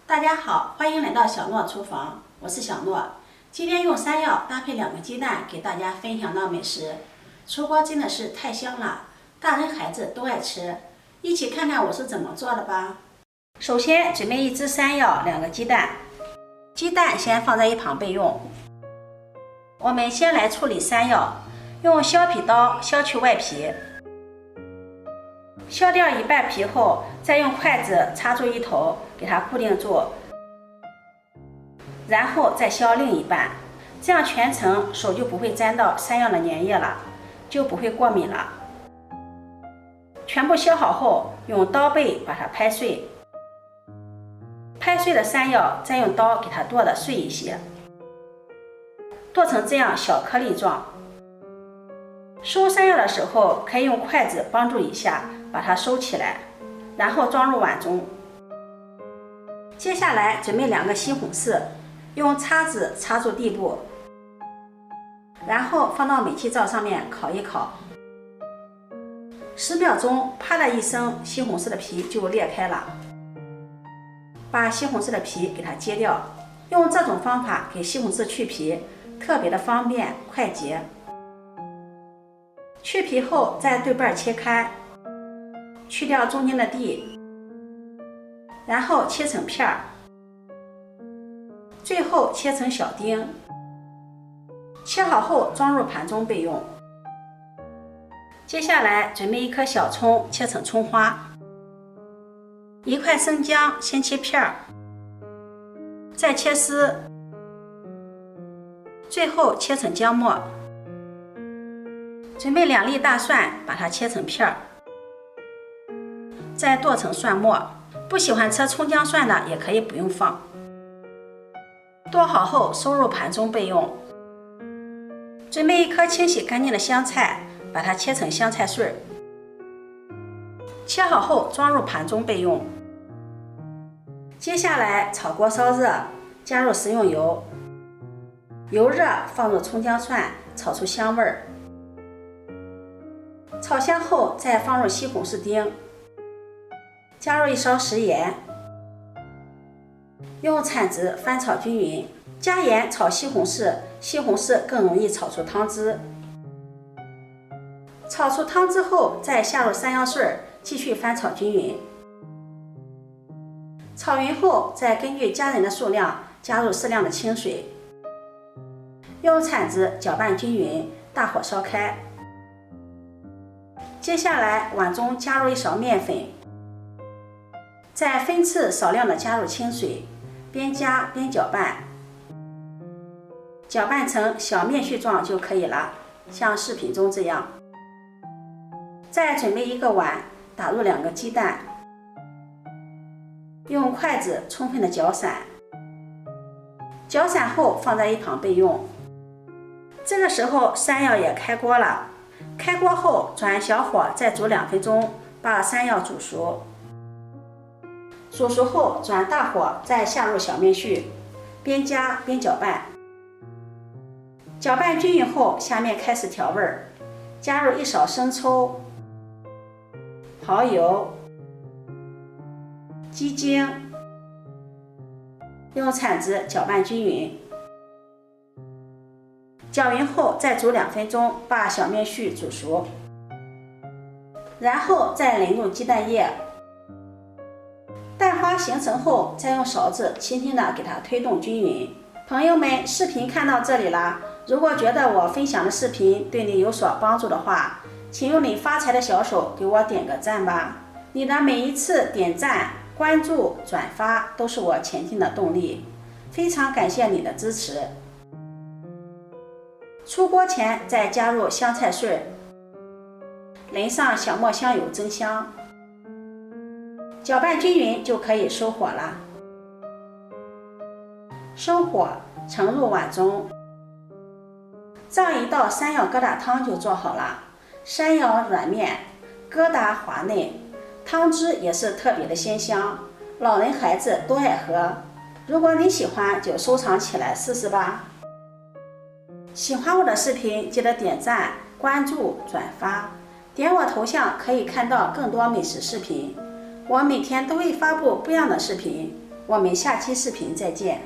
大家好，欢迎来到小诺厨房，我是小诺。今天用山药搭配2个鸡蛋给大家分享到美食，出锅真的是太香了，大人孩子都爱吃。一起看看我是怎么做的吧。首先准备1只山药，2个鸡蛋，鸡蛋先放在一旁备用。我们先来处理山药，用削皮刀削去外皮。削掉一半皮后，再用筷子插住一头，给它固定住，然后再削另一半，这样全程手就不会沾到山药的粘液了，就不会过敏了。全部削好后，用刀背把它拍碎，拍碎的山药再用刀给它剁得碎一些，剁成这样小颗粒状。收山药的时候，可以用筷子帮助一下，把它收起来，然后装入碗中。接下来准备2个西红柿，用叉子插住地部，然后放到煤气灶上面烤一烤。10秒钟，啪的一声，西红柿的皮就裂开了。把西红柿的皮给它揭掉，用这种方法给西红柿去皮，特别的方便快捷。去皮后再对半切开，去掉中间的蒂，然后切成片儿，最后切成小丁。切好后装入盘中备用。接下来准备1颗小葱，切成葱花，1块生姜先切片儿，再切丝，最后切成姜末。准备2粒大蒜，把它切成片儿，再剁成蒜末。不喜欢吃葱姜蒜的也可以不用放。剁好后收入盘中备用。准备1颗清洗干净的香菜，把它切成香菜碎，切好后装入盘中备用。接下来炒锅烧热，加入食用油，油热放入葱姜蒜，炒出香味儿。炒香后再放入西红柿丁，加入1勺食盐，用铲子翻炒均匀。加盐炒西红柿，西红柿更容易炒出汤汁。炒出汤汁后再下入山药碎，继续翻炒均匀。炒匀后再根据家人的数量加入适量的清水，用铲子搅拌均匀，大火烧开。接下来碗中加入1勺面粉，再分次少量的加入清水，边加边搅拌，搅拌成小面絮状就可以了，像视频中这样。再准备1个碗，打入2个鸡蛋，用筷子充分的搅散，搅散后放在一旁备用。这个时候山药也开锅了，开锅后转小火再煮2分钟，把山药煮熟。煮熟后转大火再下入小面絮，边加边搅拌。搅拌均匀后，下面开始调味儿，加入1勺生抽、蚝油、鸡精，用铲子搅拌均匀。搅匀后再煮2分钟，把小面絮煮熟，然后再淋入鸡蛋液。蛋花形成后，再用勺子轻轻地给它推动均匀。朋友们，视频看到这里啦，如果觉得我分享的视频对你有所帮助的话，请用你发财的小手给我点个赞吧。你的每一次点赞、关注、转发都是我前进的动力，非常感谢你的支持。出锅前再加入香菜碎，淋上小磨香油增香，搅拌均匀就可以收火了。收火，盛入碗中。这样一道山药疙瘩汤就做好了。山药软绵，疙瘩滑嫩，汤汁也是特别的鲜香，老人孩子都爱喝。如果你喜欢，就收藏起来试试吧。喜欢我的视频，记得点赞、关注、转发，点我头像可以看到更多美食视频。我每天都会发布不一样的视频，我们下期视频再见。